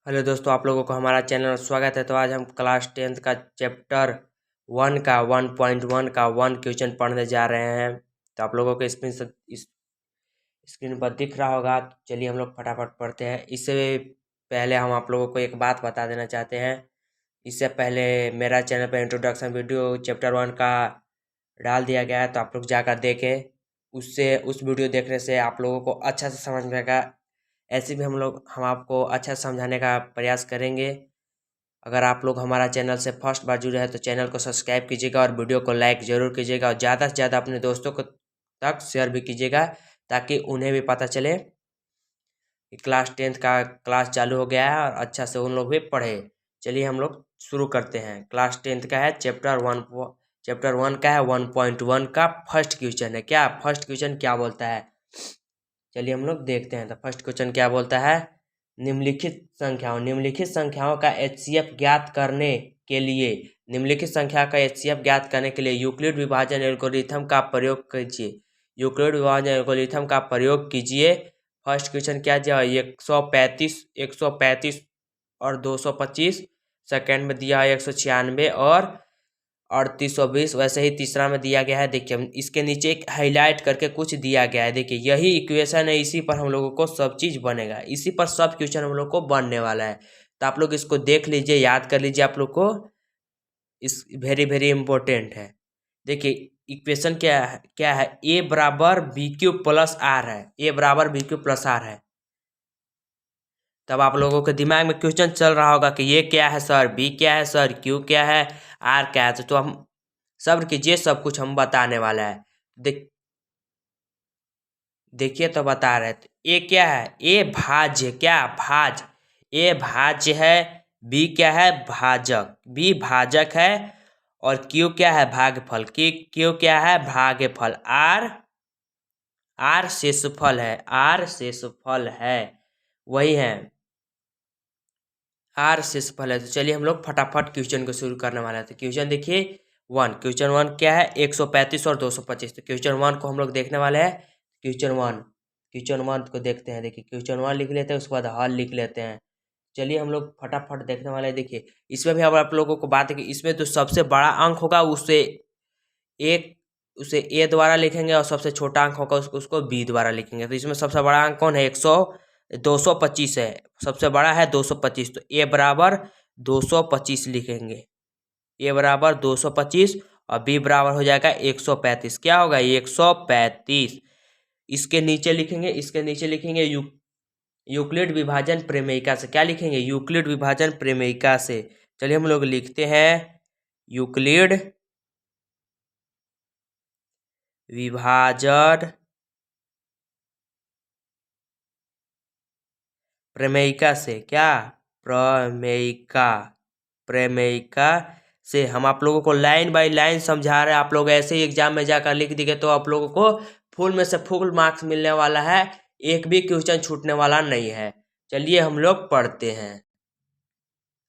Hello दोस्तों, आप लोगों को हमारा चैनल में स्वागत है। तो आज हम क्लास 10th का चैप्टर 1 का 1.1 का 1 क्वेश्चन पढ़ने जा रहे हैं। तो आप लोगों को इस स्क्रीन पर दिख रहा होगा। तो चलिए हम लोग फटाफट पढ़ते हैं। इससे पहले हम आप लोगों को एक बात बता देना चाहते हैं। इससे पहले मेरा चैनल पर इंट्रोडक्शन वीडियो चैप्टर 1 का डाल दिया गया है, तो आप लोग जाकर देखें। उस वीडियो देखने से आप लोगों को अच्छा से समझ में आएगा। ऐसे भी हम आपको अच्छा से समझाने का प्रयास करेंगे। अगर आप लोग हमारा चैनल से फर्स्ट बार जुड़े हैं तो चैनल को सब्सक्राइब कीजिएगा और वीडियो को लाइक ज़रूर कीजिएगा और ज़्यादा से ज़्यादा अपने दोस्तों को तक शेयर भी कीजिएगा, ताकि उन्हें भी पता चले कि क्लास 10th का क्लास चालू हो गया है और अच्छा से उन लोग भी पढ़े। चलिए हम लोग शुरू करते हैं। क्लास 10th का है चैप्टर 1 का है 1.1 का फर्स्ट क्वेश्चन है। क्या फर्स्ट क्वेश्चन क्या बोलता है, चलिए हम लोग देखते हैं। तो फर्स्ट क्वेश्चन क्या बोलता है, निम्नलिखित संख्याओं का एचसीएफ ज्ञात करने के लिए यूक्लिड विभाजन एल्गोरिथम का प्रयोग कीजिए। फर्स्ट क्वेश्चन क्या दिया, 135 और 225। सेकंड में दिया है 196 और 3820। वैसे ही तीसरा में दिया गया है। देखिए इसके नीचे एक हाईलाइट करके कुछ दिया गया है। देखिए यही इक्वेशन है, इसी पर हम लोगों को सब चीज़ बनेगा, इसी पर सब क्वेश्चन हम लोग को बनने वाला है। तो आप लोग इसको देख लीजिए, याद कर लीजिए। आप लोग को इस वेरी वेरी इंपॉर्टेंट है। देखिए इक्वेशन क्या है, ए बराबर बी क्यू प्लस आर है। ए बराबर बी क्यू प्लस आर है। तब आप लोगों के दिमाग में क्वेश्चन चल रहा होगा कि ये क्या है सर, बी क्या है सर, क्यू क्या है, आर क्या है। तो हम सब्र कीजिए, सब कुछ हम बताने वाला है। देखिए तो बता रहे थे। ए क्या है, ए भाज्य, ए भाज्य है। बी क्या है, भाजक, बी भाजक है। और क्यू क्या है, भागफल, क्यू क्या है, भागफल। आर शेषफल है, वही है, आर शेषफल है। तो चलिए हम लोग फटाफट क्वेश्चन को शुरू करने वाले थे। क्वेश्चन देखिए क्वेश्चन 1 क्या है, 135 और 225। तो क्वेश्चन 1 को हम लोग देखने वाले हैं। क्वेश्चन वन को देखते हैं। देखिए क्वेश्चन 1 लिख लेते हैं, उसके बाद हल लिख लेते हैं। चलिए हम लोग फटाफट देखने वाले हैं। देखिए इसमें भी अब आप लोगों को बात है कि इसमें जो सबसे बड़ा अंक होगा उसे ए द्वारा लिखेंगे, और सबसे छोटा अंक होगा उसको बी द्वारा लिखेंगे। तो इसमें सबसे बड़ा अंक कौन है, 225 है। सबसे बड़ा है 225। तो ए बराबर 225 लिखेंगे, ए बराबर 225 और बी बराबर हो जाएगा 135। क्या होगा, 135। इसके नीचे लिखेंगे यूक्लिड विभाजन प्रमेयिका से। क्या लिखेंगे, यूक्लिड विभाजन प्रमेयिका से। चलिए हम लोग लिखते हैं यूक्लिड विभाजन प्रमेयिका से। क्या, प्रमेयिका से हम आप लोगों को लाइन बाय लाइन समझा रहे हैं। आप लोग ऐसे ही एग्जाम में जाकर लिख दिए तो आप लोगों को फुल में से फुल मार्क्स मिलने वाला है, एक भी क्वेश्चन छूटने वाला नहीं है। चलिए हम लोग पढ़ते हैं।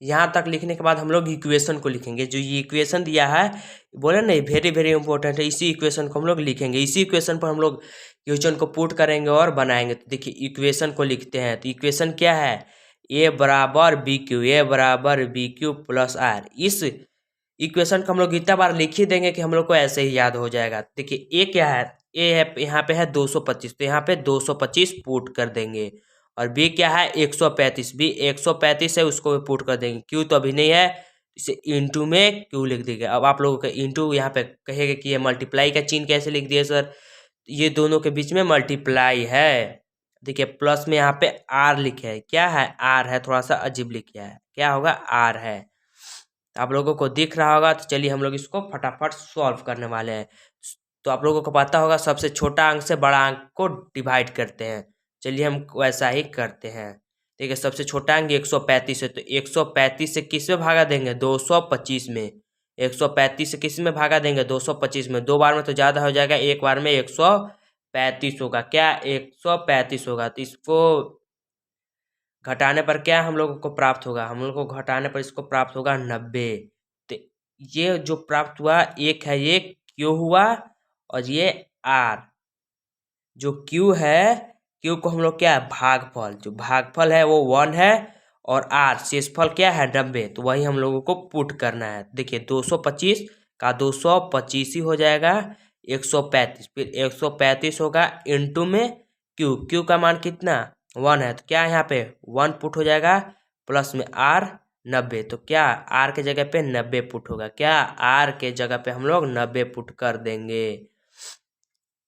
यहाँ तक लिखने के बाद हम लोग इक्वेशन को लिखेंगे। जो ये इक्वेशन दिया है, बोले नहीं, वेरी वेरी इंपॉर्टेंट है। इसी इक्वेशन को हम लोग लिखेंगे, इसी इक्वेशन पर हम लोग क्वेश्चन को पुट करेंगे और बनाएंगे। तो देखिए इक्वेशन को लिखते हैं। तो इक्वेशन क्या है, ए बराबर बी क्यू प्लस आर। इस इक्वेशन को हम लोग इतना बार लिख ही देंगे कि हम लोग को ऐसे ही याद हो जाएगा। देखिए ए क्या है, ए है यहाँ पे है 225, तो यहाँ पे 225 पुट कर देंगे। और बी क्या है, 135, बी 135 है, उसको भी पुट कर देंगे। क्यू तो अभी नहीं है, इसे इंटू में क्यू लिख देंगे। अब आप लोगों का इंटू यहाँ पे कहेगा कि ये मल्टीप्लाई का चिन्ह कैसे लिख दिए सर, ये दोनों के बीच में मल्टीप्लाई है। देखिए प्लस में यहाँ पे आर लिखे है। क्या है, आर है, थोड़ा सा अजीब लिखा है। क्या होगा, आर है। आप लोगों को दिख रहा होगा। तो चलिए हम लोग इसको फटाफट सॉल्व करने वाले हैं। तो आप लोगों को पता होगा सबसे छोटा अंक से बड़ा अंक को डिवाइड करते हैं। चलिए हम वैसा ही करते हैं। ठीक है, सबसे छोटा अंक 135 है, तो 135 से किस में भागा देंगे, 225 में। 135 से किस में भागा देंगे, 225 में। दो बार में तो ज़्यादा हो जाएगा, एक बार में 135 होगा। क्या, 135 होगा। तो इसको घटाने पर क्या हम लोगों को प्राप्त होगा, हम लोग को घटाने पर इसको प्राप्त होगा 90। तो ये जो प्राप्त हुआ, एक है ये क्यू हुआ और ये आर। जो क्यू है, क्यू को हम लोग क्या है, भागफल, जो भागफल है वो 1 है और आर शेषफल क्या है 90, तो वही हम लोगों को पुट करना है। देखिए 225 का 225 ही हो जाएगा 135, फिर 135 होगा इंटू में क्यू का मान कितना 1 है, तो क्या है यहाँ पे 1 पुट हो जाएगा, प्लस में आर 90, तो क्या आर के जगह पे 90 पुट होगा, क्या आर के जगह पे हम लोग 90 पुट कर देंगे।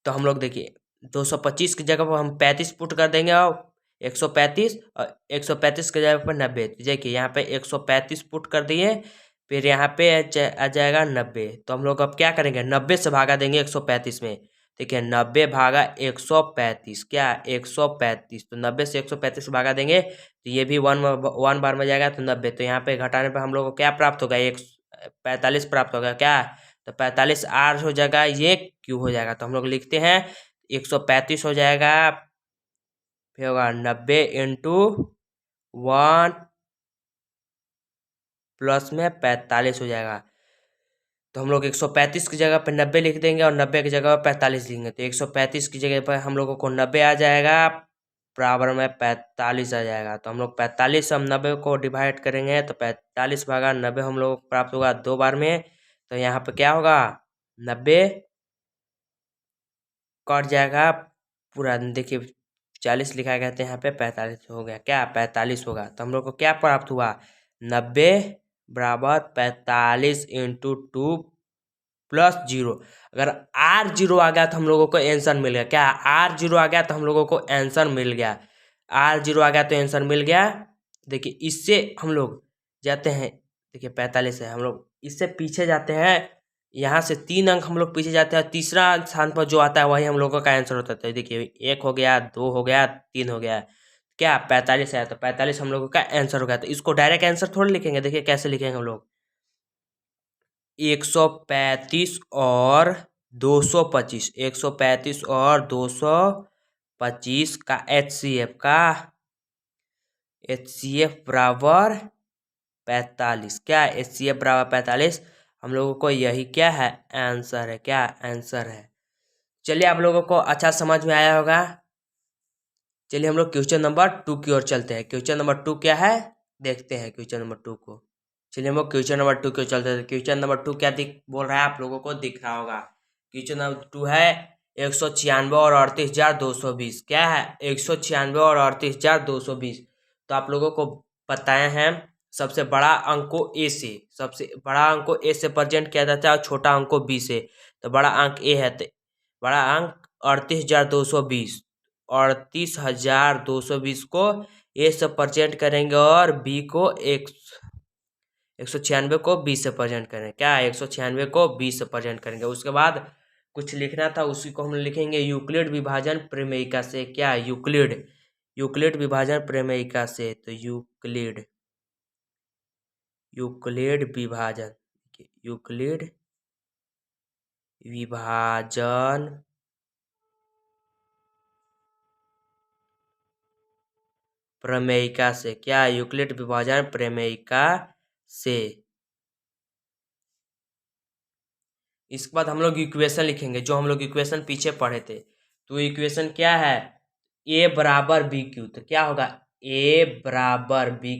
तो हम लोग देखिए 225 की जगह पर हम 35 पुट कर देंगे और 135 और 135 की जगह पर 90, तो देखिए यहाँ पे 135 पुट कर दिए, फिर यहाँ पे आ जाएगा 90, तो हम लोग अब क्या करेंगे 90 से भागा देंगे 135 में। देखिए 90 भागा 135 क्या 135, तो 90 से 135 भागा देंगे तो ये भी वन बार में जाएगा, तो 90, तो यहाँ पे घटाने पे हम लोग को क्या प्राप्त होगा 45 प्राप्त होगा क्या, तो 45 आर हो जाएगा, ये क्यू हो जाएगा, तो हम लोग लिखते हैं 135 हो जाएगा, फिर होगा 90 इंटू 1 प्लस में 45 हो जाएगा, तो हम लोग 135 की जगह पर 90 लिख देंगे और 90 की जगह पर 45 लिखेंगे, तो 135 की जगह पर हम लोगों को 90 आ जाएगा, बराबर में 45 आ जाएगा, तो हम लोग 45 हम 90 को डिवाइड करेंगे तो 45 भागा 90 हम लोग प्राप्त होगा 2 बार में, तो यहाँ पे क्या होगा 90 कट जाएगा पूरा, देखिए 40 लिखा गया था यहाँ पे 45 हो गया, क्या 45 होगा, तो हम लोग को क्या प्राप्त हुआ 90 बराबर 45 इंटू 2 प्लस 0। अगर आर 0 आ गया तो हम लोगों को आंसर मिल गया, क्या आर 0 आ गया तो हम लोगों को आंसर मिल गया, आर 0 आ गया तो आंसर मिल गया। देखिए इससे हम लोग जाते हैं, देखिए 45 है, हम लोग इससे पीछे जाते हैं, यहाँ से 3 अंक हम लोग पीछे जाते हैं, तीसरा स्थान पर जो आता है वही हम लोगों का आंसर होता है। देखिए 1 हो गया, 2 हो गया, 3 हो गया, क्या 45 है, तो 45 हम लोगों का आंसर हो गया। तो इसको डायरेक्ट आंसर थोड़ी लिखेंगे, देखिए कैसे लिखेंगे हम लोग 135 और 225, 135 और 225 का HCF बराबर 45, क्या HCF बराबर 45, हम लोगों को यही क्या है आंसर है, क्या आंसर है। चलिए आप लोगों को अच्छा समझ में आया होगा। चलिए हम लोग क्वेश्चन नंबर 2 की ओर चलते हैं। क्वेश्चन नंबर 2 क्या है देखते हैं क्वेश्चन नंबर 2 को। चलिए हम लोग क्वेश्चन नंबर 2 की ओर चलते हैं। क्वेश्चन नंबर 2 क्या बोल रहा है आप लोगों को दिख रहा होगा। क्वेश्चन नंबर 2 है 196 और 38,220, क्या है 196 और 38,220। तो आप लोगों को बताए हैं सबसे बड़ा अंक को ए से, सबसे बड़ा अंक को ए से प्रेजेंट किया जाता है और छोटा अंक को बी से। तो बड़ा अंक ए है, तो बड़ा अंक 38,220, 38,220 को ए से प्रेजेंट करेंगे और बी को 196 को बी से प्रेजेंट करेंगे, क्या 196 को बी से प्रेजेंट करेंगे। उसके बाद कुछ लिखना था, उसी को हम लिखेंगे यूक्लिड विभाजन प्रमेयिका से, क्या यूक्लिड विभाजन प्रमेयिका से। तो यूक्लिड विभाजन प्रमेयिका से, क्या यूक्लिड विभाजन प्रमेयिका से। इसके बाद हम लोग इक्वेशन लिखेंगे, जो हम लोग इक्वेशन पीछे पढ़े थे। तो इक्वेशन क्या है ए बराबर बी क्यू, तो क्या होगा ए बराबर बी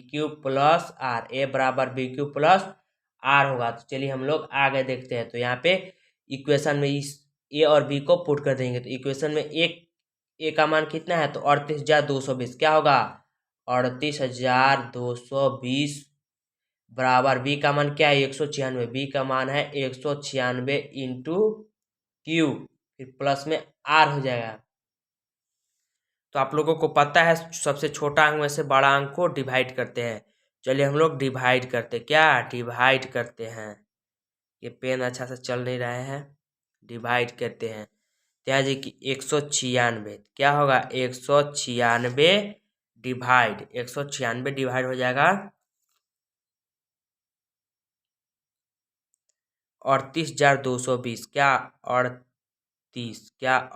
क्यू प्लस आर, ए बराबर बी क्यू प्लस आर होगा। तो चलिए हम लोग आगे देखते हैं। तो यहाँ पे इक्वेशन में इस ए और बी को पुट कर देंगे। तो इक्वेशन में ए का मान कितना है, तो 38,220, क्या होगा 38,220 बराबर बी का मान क्या है 196, बी का मान है 196 इंटू क्यू, फिर प्लस में आर हो जाएगा। तो आप लोगों को पता है सबसे छोटा अंक में से बड़ा अंक को डिवाइड करते हैं। चलिए हम लोग डिवाइड करते, क्या डिवाइड करते हैं। ये पेन अच्छा से चल नहीं रहे हैं, डिवाइड करते हैं। क्या जी कि 196, क्या होगा 196 डिवाइड 196 डिवाइड हो जाएगा 38,220, क्या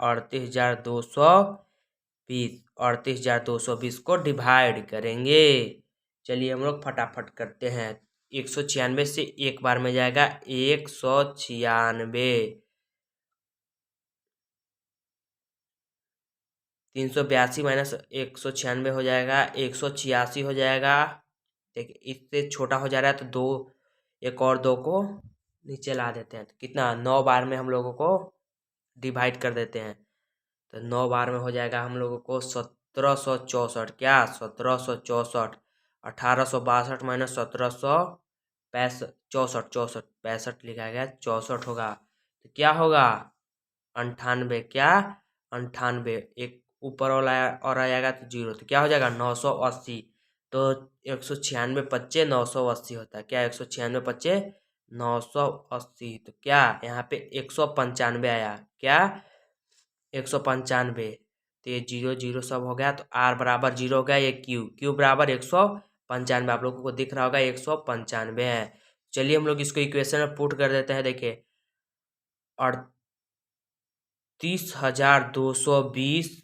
38,220, 38,220 को डिवाइड करेंगे। चलिए हम लोग फटाफट करते हैं। 196 से एक बार में जाएगा 196, 382 माइनस 196 हो जाएगा, 186 हो जाएगा। देखिए इससे छोटा हो जा रहा है तो दो, एक और दो को नीचे ला देते हैं तो कितना 9 बार में हम लोगों को डिवाइड कर देते हैं। तो 9 बार में हो जाएगा हम लोगों को 1764। क्या 1764? 1862 माइनस 1765, 64 65 लिखा गया, 64 होगा। तो क्या होगा 98। क्या 98, एक ऊपर वाला और आ जाएगा तो जीरो, तो क्या हो जाएगा 980। तो 196 पच्चे 980 होता है। क्या 196 पच्चे 980, तो क्या यहाँ पे 195 आया। क्या 195। तो ये जीरो जीरो सब हो गया, तो आर बराबर जीरो हो गया, ये क्यू बराबर 195 आप लोगों को दिख रहा होगा 195 है। चलिए हम लोग इसको इक्वेशन में पुट कर देते हैं। देखिए 38,220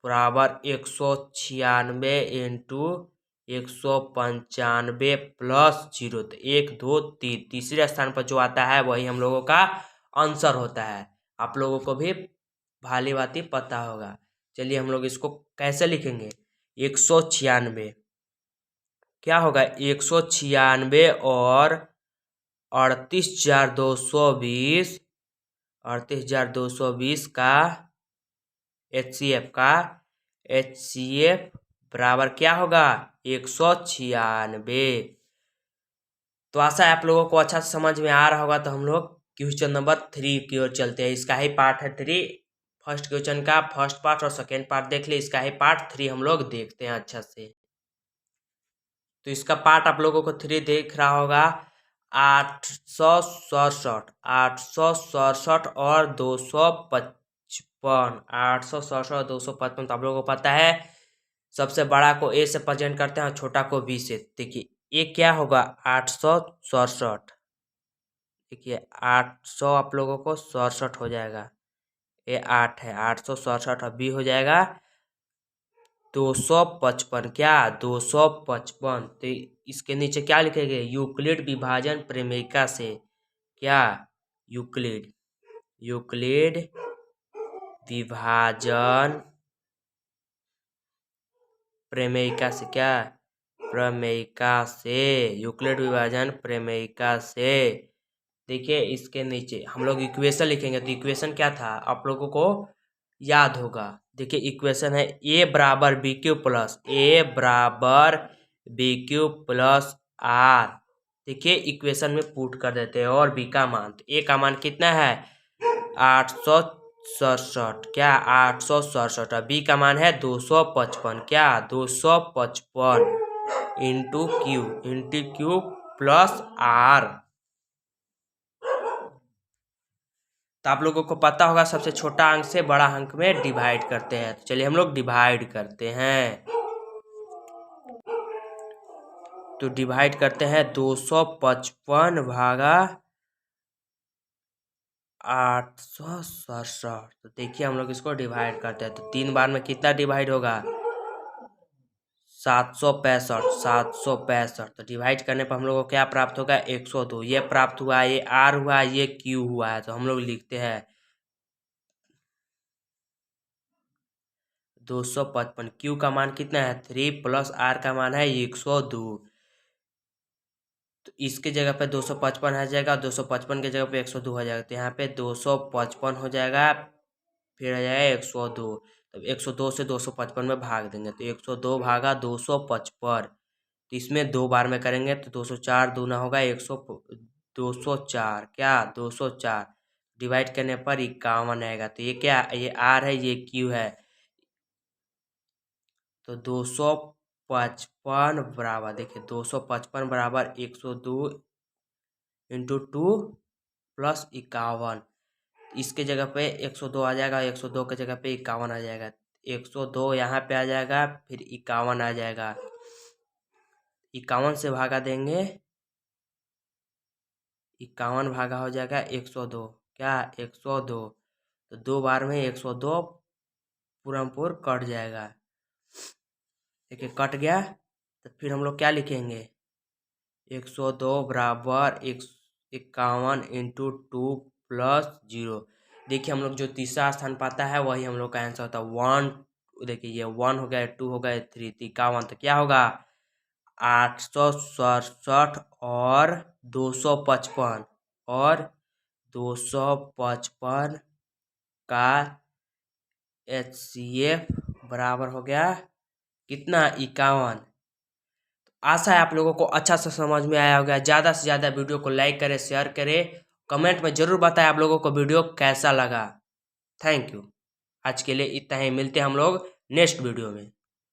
बराबर 196 इंटू 195 प्लस जीरो, तो 1 2 3 तीसरे स्थान पर जो आता है वही हम लोगों का आंसर होता है। आप लोगों को भी भाली भांति पता होगा। चलिए हम लोग इसको कैसे लिखेंगे। 196 क्या होगा 196 और 38,220, 38,220 का HCF बराबर क्या होगा 196। तो आशा है आप लोगों को अच्छा से समझ में आ रहा होगा। तो हम लोग क्वेश्चन नंबर 3 की ओर चलते हैं। इसका ही पार्ट है 3। फर्स्ट क्वेश्चन का फर्स्ट पार्ट और सेकेंड पार्ट देख ले, इसका ही पार्ट 3 हम लोग देखते हैं अच्छा से। तो इसका पार्ट आप लोगों को 3 देख रहा होगा। 867, 867 और 255, 867 और 255 तो आप लोगों को पता है सबसे बड़ा को ए से प्रेजेंट करते हैं और छोटा को बी से। देखिए ये क्या होगा 867। देखिए 800 आप लोगों को 67 हो जाएगा, ये 8 है, 867 अब भी हो जाएगा 255। क्या 255, तो इसके नीचे क्या लिखेंगे यूक्लिड विभाजन प्रमेयिका से। क्या यूक्लिड विभाजन प्रमेयिका से। क्या प्रमेयिका से, यूक्लिड विभाजन प्रमेयिका से। देखिए इसके नीचे हम लोग इक्वेशन लिखेंगे। तो इक्वेशन क्या था आप लोगों को याद होगा। देखिए इक्वेशन है ए बराबर बी क्यू प्लस आर। देखिए इक्वेशन में पुट कर देते हैं और बी का मान, तो ए का मान कितना है 867। क्या 867 और बी का मान है 255। क्या 255 इंटू क्यू प्लस आर। तो आप लोगों को पता होगा सबसे छोटा अंक से बड़ा अंक में डिवाइड करते हैं। तो चलिए हम लोग डिवाइड करते हैं। तो डिवाइड करते हैं 255 भागा 867। तो देखिए हम लोग इसको डिवाइड करते हैं। तो 3 बार में कितना डिवाइड होगा 765। तो डिवाइड करने पर हम लोग को क्या प्राप्त होगा 102। ये प्राप्त हुआ, ये आर हुआ, ये क्यू हुआ है। तो हम लोग लिखते हैं 255। क्यू का मान कितना है 3 प्लस आर का मान है 102। तो इसके जगह पे 255 आ जाएगा, 255 के जगह पे 102 हो जाएगा। तो यहाँ पे 255 हो जाएगा, फिर आ जाएगा 102। तब 102 से 255 में भाग देंगे तो 102 भागा 255। तो इसमें 2 बार में करेंगे तो 204 दूना होगा 204। क्या 204 डिवाइड करने पर 51 आएगा। तो ये क्या, ये आर है, ये क्यू है। तो 255 बराबर, देखिए 255 बराबर 102 इंटू 2 प्लस 51। इसके जगह पे 102 आ जाएगा, 102 के जगह पे 51 आ जाएगा। 102 यहाँ पे आ जाएगा, फिर 51 आ जाएगा। 51 से भागा देंगे, 51 भागा हो जाएगा 102। क्या 102, तो 2 बार में 102 पूरमपुर कट जाएगा। देखिए कट गया, तो फिर हम लोग क्या लिखेंगे 102 बराबर 51 इंटू 2 प्लस 0। देखिए हम लोग जो तीसरा स्थान पाता है वही हम लोग का आंसर होता है। देखिए ये 1 हो गया, 2 हो गया, 3 51, तो क्या होगा 867 और 255 और 255 का HCF बराबर हो गया कितना 51। आशा है आप लोगों को अच्छा से समझ में आया होगा। ज़्यादा से ज़्यादा वीडियो को लाइक करें, शेयर करें, कमेंट में ज़रूर बताएं आप लोगों को वीडियो कैसा लगा। Thank you. आज के लिए इतना ही, मिलते हैं हम लोग नेक्स्ट वीडियो में।